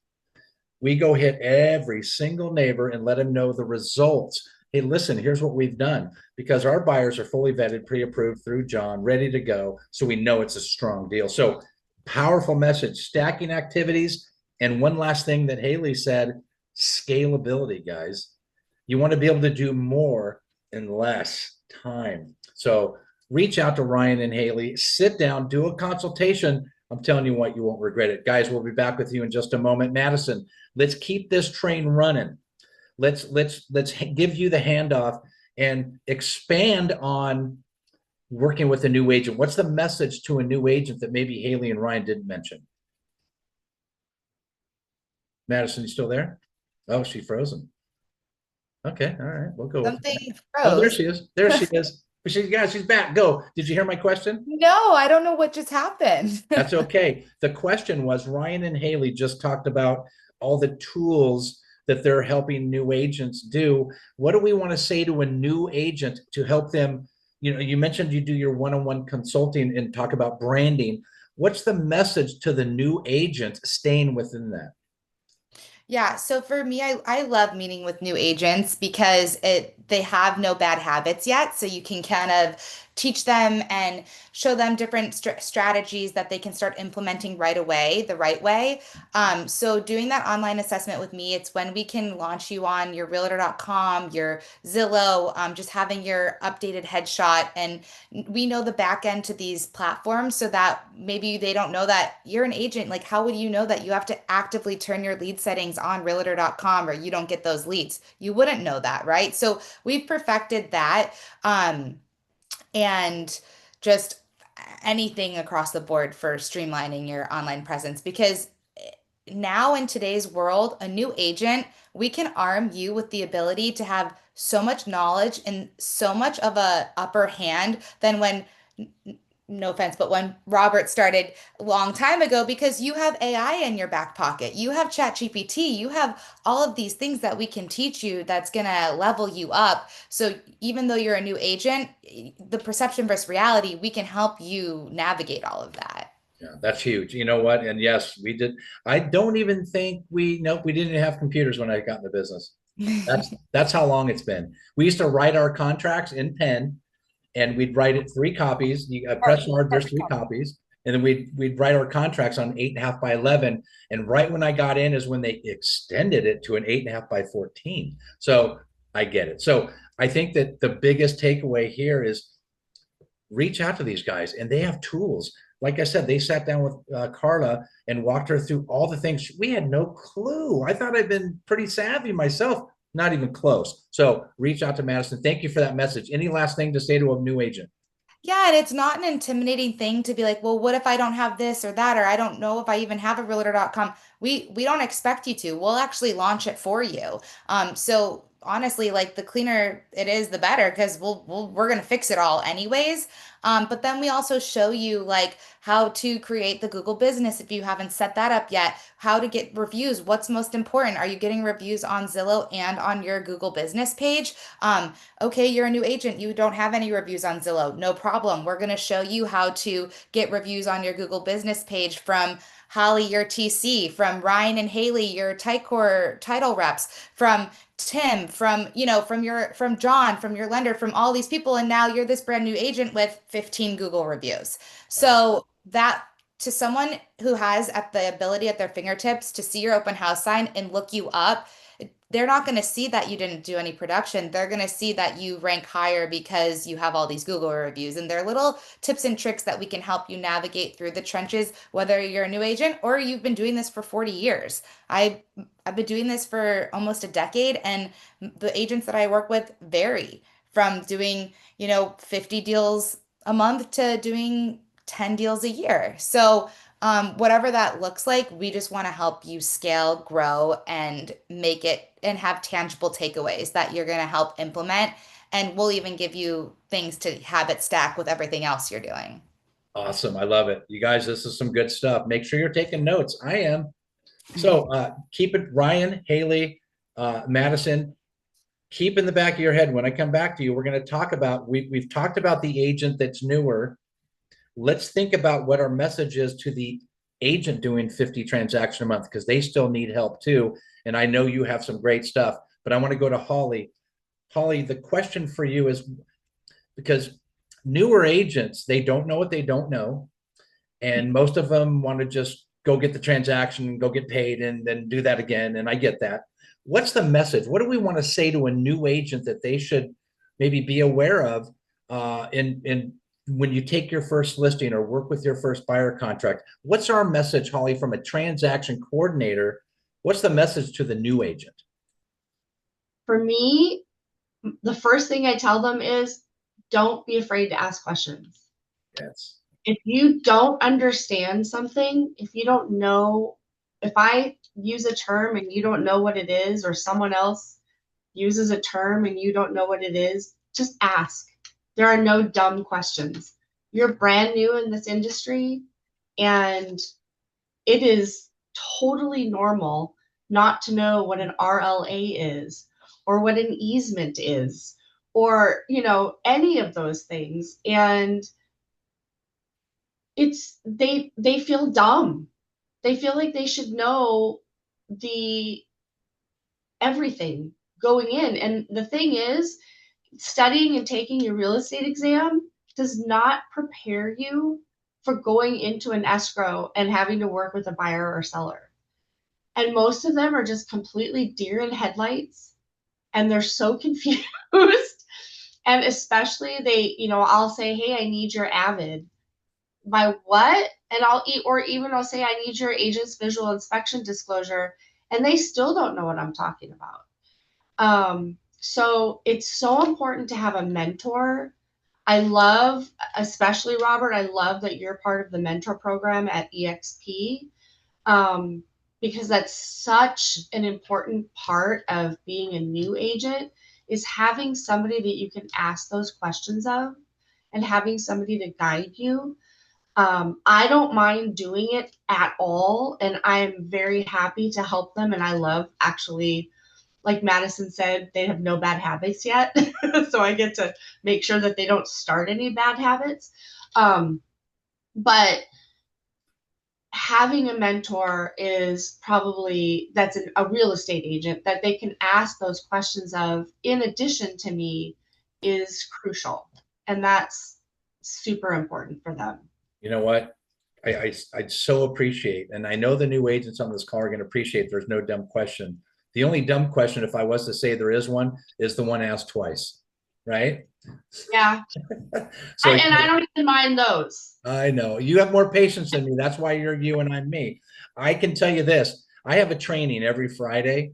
S1: we go hit every single neighbor and let them know the results. Hey, listen, here's what we've done, because our buyers are fully vetted, pre-approved through John, ready to go. So we know it's a strong deal. So powerful message, stacking activities. And one last thing that Haylie said, scalability, guys. You want to be able to do more in less time. So reach out to Ryan and Haylie, sit down, do a consultation. I'm telling you what, you won't regret it. Guys, we'll be back with you in just a moment. Maddison, let's keep this train running. Let's give you the handoff and expand on working with a new agent. What's the message to a new agent that maybe Haylie and Ryan didn't mention? Maddison, you still there? Oh, she's frozen. Okay, all right, we'll go.
S5: Something
S1: froze. Oh, there
S5: froze.
S1: she is. There she is. She's back. Go. Did you hear my question?
S5: No, I don't know what just happened.
S1: That's okay. The question was, Ryan and Haylie just talked about all the tools that they're helping new agents do. What do we want to say to a new agent to help them? You know, you mentioned you do your one-on-one consulting and talk about branding. What's the message to the new agent staying within that?
S5: Yeah, so for me, I love meeting with new agents because they have no bad habits yet. So you can kind of teach them and show them different strategies that they can start implementing right away, the right way. So doing that online assessment with me, it's when we can launch you on your realtor.com, your Zillow, just having your updated headshot. And we know the back end to these platforms so that maybe they don't know that you're an agent. Like, how would you know that you have to actively turn your lead settings on realtor.com or you don't get those leads? You wouldn't know that, right? So we've perfected that. And just anything across the board for streamlining your online presence, because now in today's world, a new agent, we can arm you with the ability to have so much knowledge and so much of a upper hand than when, no offense, but when Robert started a long time ago, because you have AI in your back pocket, you have ChatGPT, you have all of these things that we can teach you that's going to level you up. So even though you're a new agent, the perception versus reality, we can help you navigate all of that.
S1: Yeah, that's huge. You know what? And yes, we did. I don't even think we didn't have computers when I got in the business. That's how long it's been. We used to write our contracts in pen. And we'd write it 3 copies. You press hard, there's 3 copies. And then we'd write our contracts on 8.5 by 11. And right when I got in is when they extended it to an 8.5 by 14. So I get it. So I think that the biggest takeaway here is reach out to these guys, and they have tools. like I said, they sat down with Carla and walked her through all the things. We had no clue. I thought I'd been pretty savvy myself, not even close. So reach out to Maddison. Thank you for that message. Any last thing to say to a new agent?
S5: Yeah, and it's not an intimidating thing to be like, well, what if I don't have this or that, or I don't know if I even have a realtor.com. We don't expect you to. We'll actually launch it for you. So honestly, like the cleaner it is, the better, because we're gonna fix it all anyways. But then we also show you like how to create the Google business if you haven't set that up yet, how to get reviews, what's most important. Are you getting reviews on Zillow and on your Google business page? Okay, you're a new agent, you don't have any reviews on Zillow, no problem. We're going to show you how to get reviews on your Google business page from Holly, your TC, from Ryan and Haylie, your Tycor title reps, from Tim, from, from John, from your lender, from all these people. And now you're this brand new agent with 15 Google reviews. So that, to someone who has at the ability at their fingertips to see your open house sign and look you up, they're not going to see that you didn't do any production. They're going to see that you rank higher because you have all these Google reviews. And they're little tips and tricks that we can help you navigate through the trenches, whether you're a new agent or you've been doing this for 40 years. I've been doing this for almost a decade, and the agents that I work with vary from doing, 50 deals a month to doing 10 deals a year. So whatever that looks like, we just want to help you scale, grow, and make it and have tangible takeaways that you're going to help implement. And we'll even give you things to habit stack with everything else you're doing.
S1: Awesome. I love it. You guys, this is some good stuff. Make sure you're taking notes. I am. So keep it, Ryan, Haylie, Maddison, keep in the back of your head. When I come back to you, we're going to talk about, we've talked about the agent that's newer. Let's think about what our message is to the agent doing 50 transactions a month, because they still need help too. And I know you have some great stuff, but I want to go to Holly. Holly, the question for you is, because newer agents, they don't know what they don't know. And most of them want to just go get the transaction and go get paid and then do that again. And I get that. What's the message? What do we want to say to a new agent that they should maybe be aware of in when you take your first listing or work with your first buyer contract? What's our message, Holly, from a transaction coordinator? What's the message to the new agent?
S6: For me, the first thing I tell them is don't be afraid to ask questions.
S1: Yes.
S6: If you don't understand something, if you don't know, if I use a term and you don't know what it is, or someone else uses a term and you don't know what it is, just ask. There are no dumb questions. You're brand new in this industry, and it is totally normal not to know what an RLA is, or what an easement is, or, any of those things. And they feel dumb. They feel like they should know everything going in. And the thing is, studying and taking your real estate exam does not prepare you for going into an escrow and having to work with a buyer or seller. And most of them are just completely deer in headlights, and they're so confused. And especially I'll say, hey, I need your Avid. My what? And I'll say, I need your agent's visual inspection disclosure. And they still don't know what I'm talking about. So it's so important to have a mentor. I love, especially Robert, I love that you're part of the mentor program at EXP, because that's such an important part of being a new agent, is having somebody that you can ask those questions of and having somebody to guide you. I don't mind doing it at all, and I'm very happy to help them. And I love, actually, like Maddison said, they have no bad habits yet. So I get to make sure that they don't start any bad habits. But having a mentor is probably, that's a real estate agent that they can ask those questions of, in addition to me, is crucial. And that's super important for them.
S1: You know what? I so appreciate, and I know the new agents on this call are going to appreciate there's no dumb question. The only dumb question, if I was to say there is one, is the one asked twice. right?
S6: Yeah.
S1: So
S6: And I don't even mind those.
S1: I know you have more patience than me. That's why you're you and I'm me. I can tell you this. I have a training every Friday.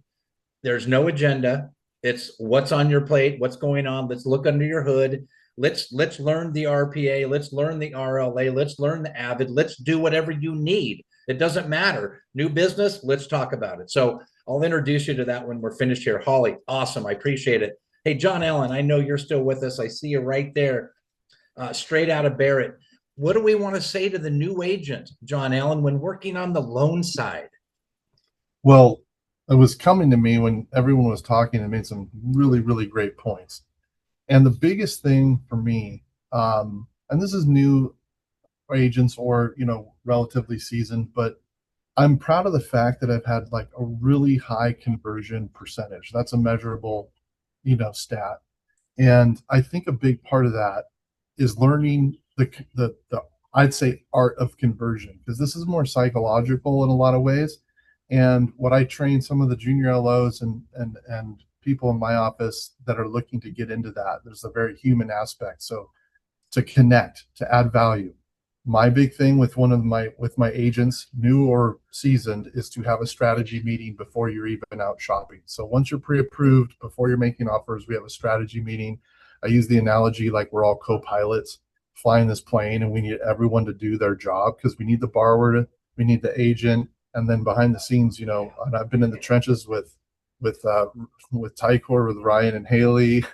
S1: There's no agenda. It's what's on your plate, what's going on. Let's look under your hood. Let's learn the RPA. Let's learn the RLA. Let's learn the Avid. Let's do whatever you need. It doesn't matter. New business, let's talk about it. So I'll introduce you to that when we're finished here. Holly, awesome. I appreciate it. Hey, John Allen, I know you're still with us. I see you right there, straight out of Barrett. What do we want to say to the new agent, John Allen, when working on the loan side?
S3: Well, it was coming to me when everyone was talking and made some really, really great points. And the biggest thing for me, and this is new agents or, relatively seasoned, but I'm proud of the fact that I've had like a really high conversion percentage. That's a measurable, stat. And I think a big part of that is learning the I'd say art of conversion, because this is more psychological in a lot of ways. And what I train some of the junior LOs and people in my office that are looking to get into that, there's a very human aspect. So to connect, to add value. My big thing with my agents, new or seasoned, is to have a strategy meeting before you're even out shopping. So once you're pre-approved, before you're making offers, we have a strategy meeting. I use the analogy like we're all co-pilots flying this plane, and we need everyone to do their job, because we need the borrower, we need the agent, and then behind the scenes, and I've been in the trenches with Tycor, with Ryan and Haylie,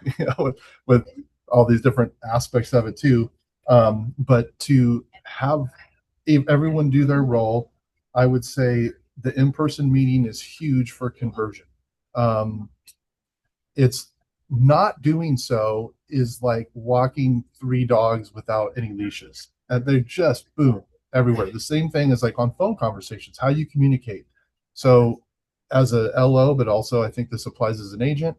S3: with all these different aspects of it too. But to have everyone do their role, I would say the in-person meeting is huge for conversion. It's not doing so is like walking 3 dogs without any leashes, and they're just boom everywhere. The same thing as like on phone conversations, how you communicate. So as a LO, but also I think this applies as an agent,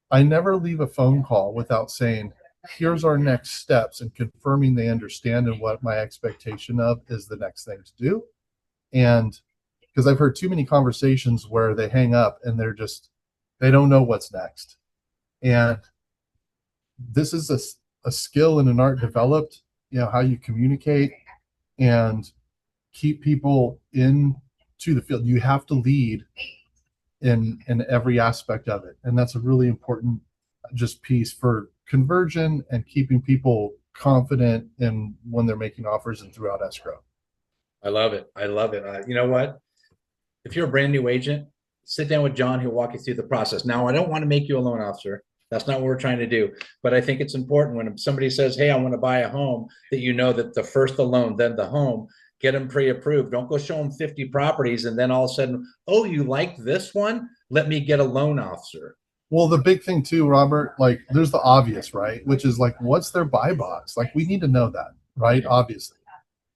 S3: I never leave a phone call without saying, here's our next steps, and confirming they understand and what my expectation of is the next thing to do. And because I've heard too many conversations where they hang up and they don't know what's next. And this is a skill and an art developed, how you communicate and keep people into the field. You have to lead in every aspect of it. And that's a really important just piece for conversion and keeping people confident in when they're making offers and throughout escrow.
S1: I love it. I love it. You know what? If you're a brand new agent, sit down with John. He'll walk you through the process. Now, I don't want to make you a loan officer. That's not what we're trying to do. But I think it's important when somebody says, hey, I want to buy a home, that that the first the loan, then the home, get them pre-approved. Don't go show them 50 properties and then all of a sudden, oh, you like this one? Let me get a loan officer.
S3: Well, the big thing too, Robert, like there's the obvious, right? Which is like, what's their buy box? Like we need to know that, right? Obviously.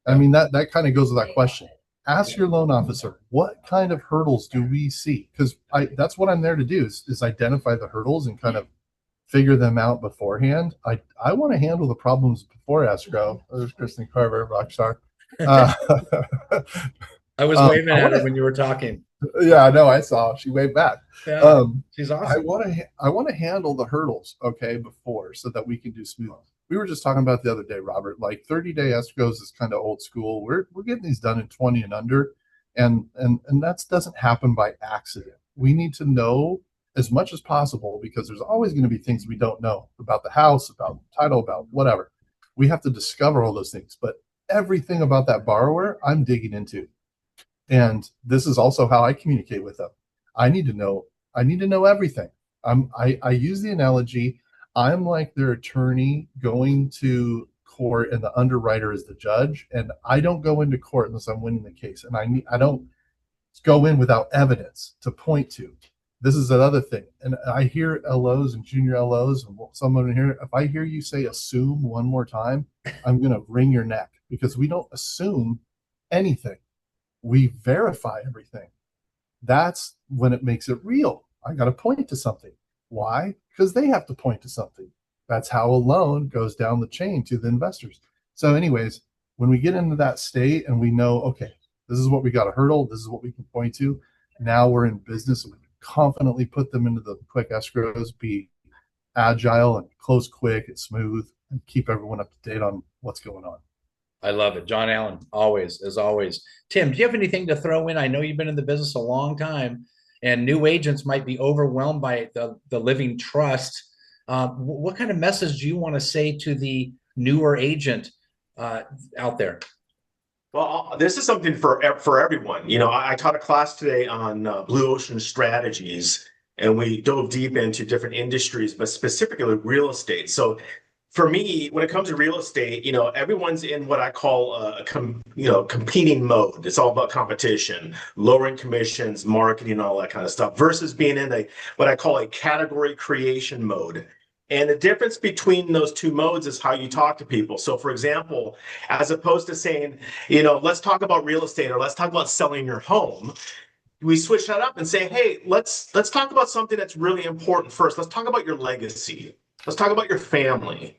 S3: I mean, that kind of goes with that question. Ask your loan officer, what kind of hurdles do we see? Because that's what I'm there to do is identify the hurdles and kind of figure them out beforehand. I want to handle the problems before escrow. There's Kristen Carver, rockstar.
S1: I was waving at her when you were talking.
S3: Yeah, I know. I saw she waved back.
S1: Yeah, she's awesome.
S3: I want to handle the hurdles, before, so that we can do smooth. We were just talking about the other day, Robert. Like 30-day escrows is kind of old school. We're getting these done in 20 and under, and that doesn't happen by accident. We need to know as much as possible, because there's always going to be things we don't know about the house, about title, about whatever. We have to discover all those things, but everything about that borrower, I'm digging into. And this is also how I communicate with them. I need to know everything. I use the analogy, I'm like their attorney going to court and the underwriter is the judge, and I don't go into court unless I'm winning the case. And I don't go in without evidence to point to. This is another thing. And I hear LOs and junior LOs and someone in here, if I hear you say assume one more time, I'm going to wring your neck, because we don't assume anything. We verify everything. That's when it makes it real. I got to point to something. Why? Because they have to point to something. That's how a loan goes down the chain to the investors. So anyways, when we get into that state and we know, okay, this is what we got to hurdle, this is what we can point to, now we're in business and we can confidently put them into the quick escrows, be agile and close quick and smooth and keep everyone up to date on what's going on.
S1: I love it. John Allen, always, as always. Tim, do you have anything to throw in? I know you've been in the business a long time, and new agents might be overwhelmed by the living trust. What kind of message do you want to say to the newer agent out there?
S4: Well, this is something for everyone. I taught a class today on blue ocean strategies, and we dove deep into different industries, but specifically real estate. So for me, when it comes to real estate, everyone's in what I call competing mode. It's all about competition, lowering commissions, marketing, all that kind of stuff, versus being in what I call a category creation mode. And the difference between those two modes is how you talk to people. So for example, as opposed to saying, let's talk about real estate or let's talk about selling your home, we switch that up and say, hey, let's talk about something that's really important first. Let's talk about your legacy. Let's talk about your family.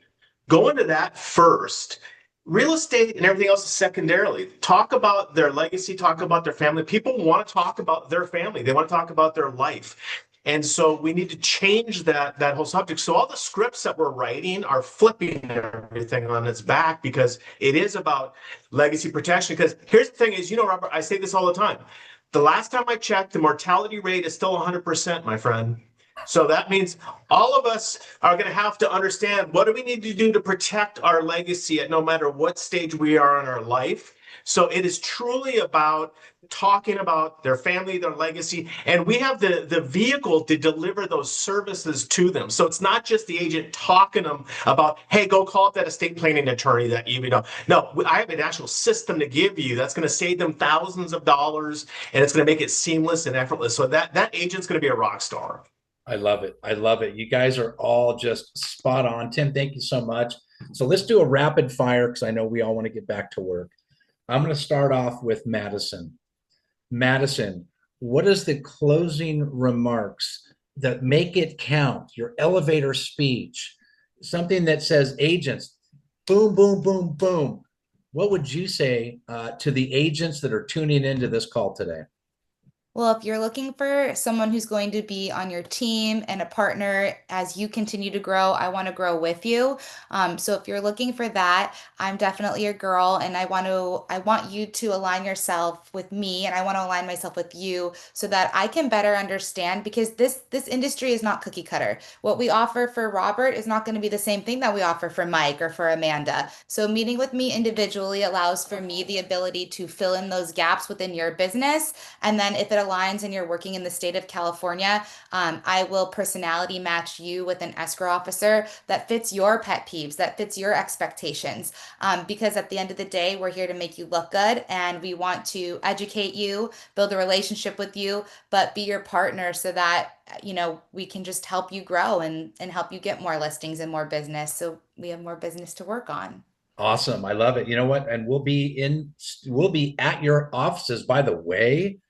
S4: Go into that first. Real estate and everything else is secondarily. Talk about their legacy, talk about their family. People want to talk about their family. They want to talk about their life. And so we need to change that whole subject. So all the scripts that we're writing are flipping everything on its back, because it is about legacy protection. Because here's the thing is, Robert, I say this all the time. The last time I checked, the mortality rate is still 100%, my friend. So that means all of us are going to have to understand, what do we need to do to protect our legacy at no matter what stage we are in our life. So it is truly about talking about their family, their legacy, and we have the vehicle to deliver those services to them. So it's not just the agent talking to them about, hey, go call up that estate planning attorney that you know. No, I have an actual system to give you that's going to save them thousands of dollars, and it's going to make it seamless and effortless. So that agent's going to be a rock star.
S1: I love it. I love it. You guys are all just spot on. Tim, thank you so much. So let's do a rapid fire, because I know we all want to get back to work. I'm going to start off with Maddison. Maddison, what is the closing remarks that make it count? Your elevator speech, something that says, agents, boom, boom, boom, boom. What would you say to the agents that are tuning into this call today?
S5: Well, if you're looking for someone who's going to be on your team and a partner as you continue to grow, I want to grow with you. So if you're looking for that, I'm definitely your girl, and I want you to align yourself with me, and I want to align myself with you so that I can better understand, because this industry is not cookie cutter. What we offer for Robert is not going to be the same thing that we offer for Mike or for Amanda. So meeting with me individually allows for me the ability to fill in those gaps within your business. And then if it aligns and you're working in the state of California, I will personality match you with an escrow officer that fits your pet peeves, that fits your expectations. Because at the end of the day, we're here to make you look good, and we want to educate you, build a relationship with you, but be your partner so that we can just help you grow and help you get more listings and more business, so we have more business to work on.
S1: Awesome. I love it. You know what? And we'll be at your offices. By the way,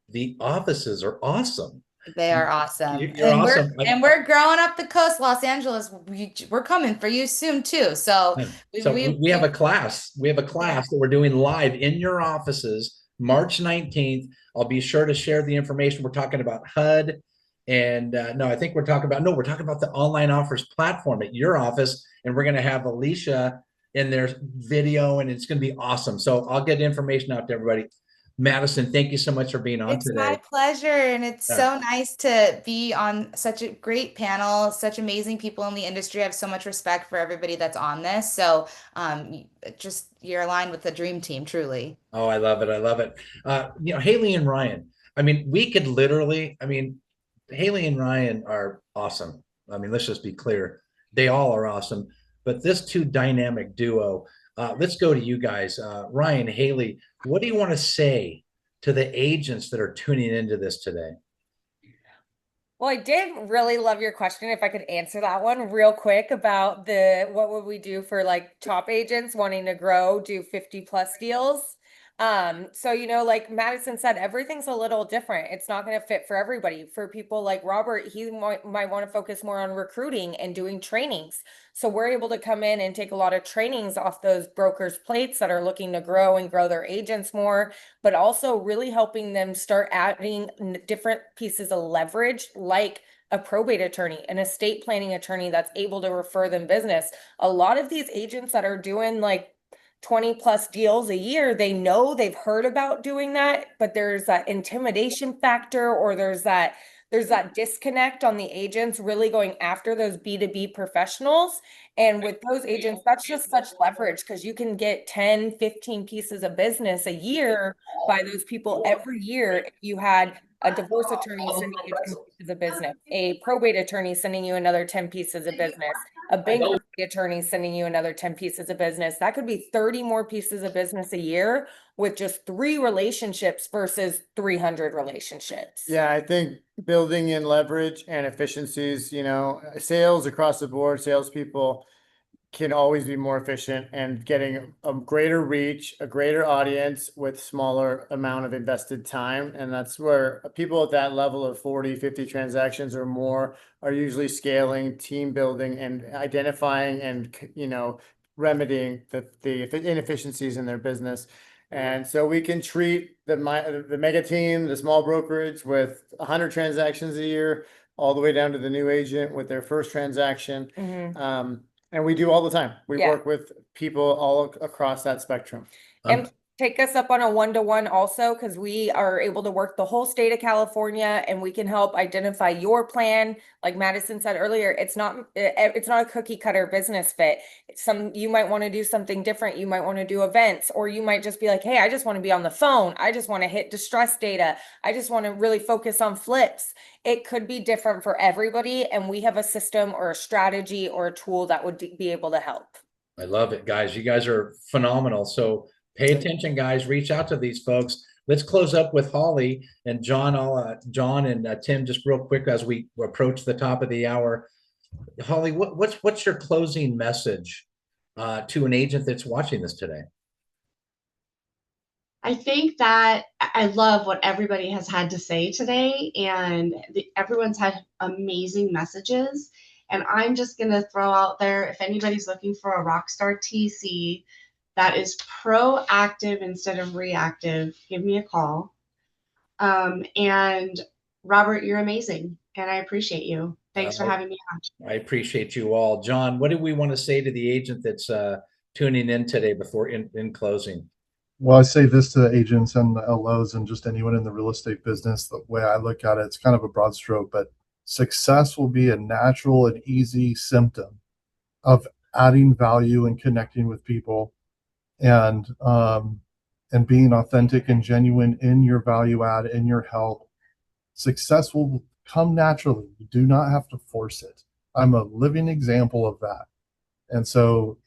S1: the offices are awesome.
S5: They are awesome.
S1: You're awesome.
S5: We're growing up the coast, Los Angeles. We're coming for you soon too. So
S1: we have a class. We have a class that we're doing live in your offices, March 19th. I'll be sure to share the information. We're talking about HUD. And we're talking about the online offers platform at your office. And we're going to have Alicia in their video, and it's going to be awesome. So I'll get information out to everybody. Maddison, thank you so much for being on today.
S5: It's my pleasure. And it's so nice to be on such a great panel, such amazing people in the industry. I have so much respect for everybody that's on this. So you're aligned with the dream team, truly.
S1: Oh, I love it. I love it. Haylie and Ryan. Haylie and Ryan are awesome. Let's just be clear. They all are awesome. But this two dynamic duo, let's go to you guys. Ryan, Haylie, what do you want to say to the agents that are tuning into this today?
S2: Well, I did really love your question. If I could answer that one real quick about what would we do for like top agents wanting to grow, do 50+ deals. So, like Maddison said, everything's a little different. It's not going to fit for everybody. For people like Robert, he might want to focus more on recruiting and doing trainings. So we're able to come in and take a lot of trainings off those brokers' plates that are looking to grow and grow their agents more, but also really helping them start adding different pieces of leverage, like a probate attorney, an estate planning attorney that's able to refer them business. A lot of these agents that are doing like 20 plus deals a year, they know they've heard about doing that, but there's that intimidation factor, or there's that disconnect on the agents really going after those B2B professionals. And with those agents, that's just such leverage, because you can get 10, 15 pieces of business a year by those people every year. If you had a divorce attorney sending you 10 pieces of business, a probate attorney sending you another 10 pieces of business, a bankruptcy attorney sending you another 10 pieces of business, that could be 30 more pieces of business a year with just 3 relationships versus 300 relationships.
S7: Yeah, I think building in leverage and efficiencies, sales across the board, salespeople can always be more efficient, and getting a greater reach, a greater audience with smaller amount of invested time. And that's where people at that level of 40, 50 transactions or more are usually scaling, team building, and identifying and, remedying the inefficiencies in their business. And so we can treat the mega team, the small brokerage, with 100 transactions a year, all the way down to the new agent with their first transaction. And we do all the time. We work with people all across that spectrum.
S2: And take us up on a 1-to-1 also, because we are able to work the whole state of California, and we can help identify your plan. Like Maddison said earlier, it's not a cookie cutter business fit. You might want to do something different. You might want to do events, or you might just be like, hey, I just want to be on the phone. I just want to hit distress data. I just want to really focus on flips. It could be different for everybody, and we have a system or a strategy or a tool that would be able to help.
S1: I love it, guys. You guys are phenomenal. So pay attention, guys. Reach out to these folks. Let's close up with Holli and John. John and Tim, just real quick as we approach the top of the hour. Holli, what's your closing message to an agent that's watching this today?
S6: I think that I love what everybody has had to say today, and everyone's had amazing messages. And I'm just going to throw out there, if anybody's looking for a rockstar TC that is proactive instead of reactive, give me a call. And Robert, you're amazing, and I appreciate you. Thanks for having me on.
S1: I appreciate you all. John, what do we want to say to the agent that's tuning in today before in closing?
S3: Well, I say this to the agents and the LOs and just anyone in the real estate business. The way I look at it, it's kind of a broad stroke, but success will be a natural and easy symptom of adding value and connecting with people, and being authentic and genuine in your value add, in your help. Success will come naturally. You do not have to force it. I'm a living example of that. And so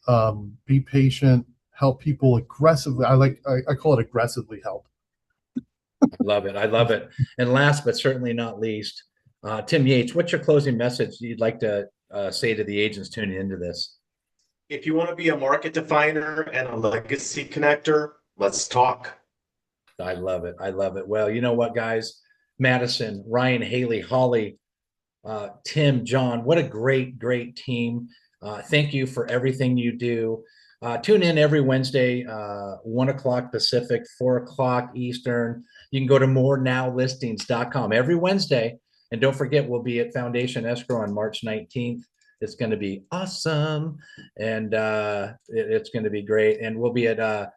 S3: be patient, help people aggressively. I call it aggressively help.
S1: I love it. I love it. And last but certainly not least, Tim Yates, what's your closing message you'd like to say to the agents tuning into this?
S4: If you want to be a market definer and a legacy connector, let's talk.
S1: I love it. I love it. Well, you know what, guys? Maddison, Ryan, Haylie, Holli, Tim, John, what a great, great team. Thank you for everything you do. Tune in every Wednesday, 1 o'clock Pacific, 4 o'clock Eastern. You can go to morenowlistings.com every Wednesday. And don't forget, we'll be at Foundation Escrow on March 19th. It's going to be awesome. And it's going to be great. And we'll be at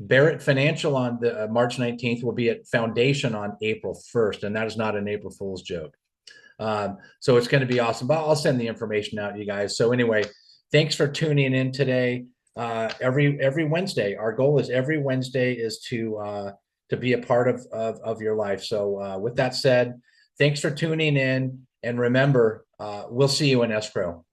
S1: Barrett Financial on the March 19th. We'll be at Foundation on April 1st. And that is not an April Fool's joke. So it's going to be awesome. But I'll send the information out, you guys. So anyway, thanks for tuning in today. Every Wednesday, our goal is every Wednesday is to be a part of your life. So with that said, thanks for tuning in, and remember, we'll see you in escrow.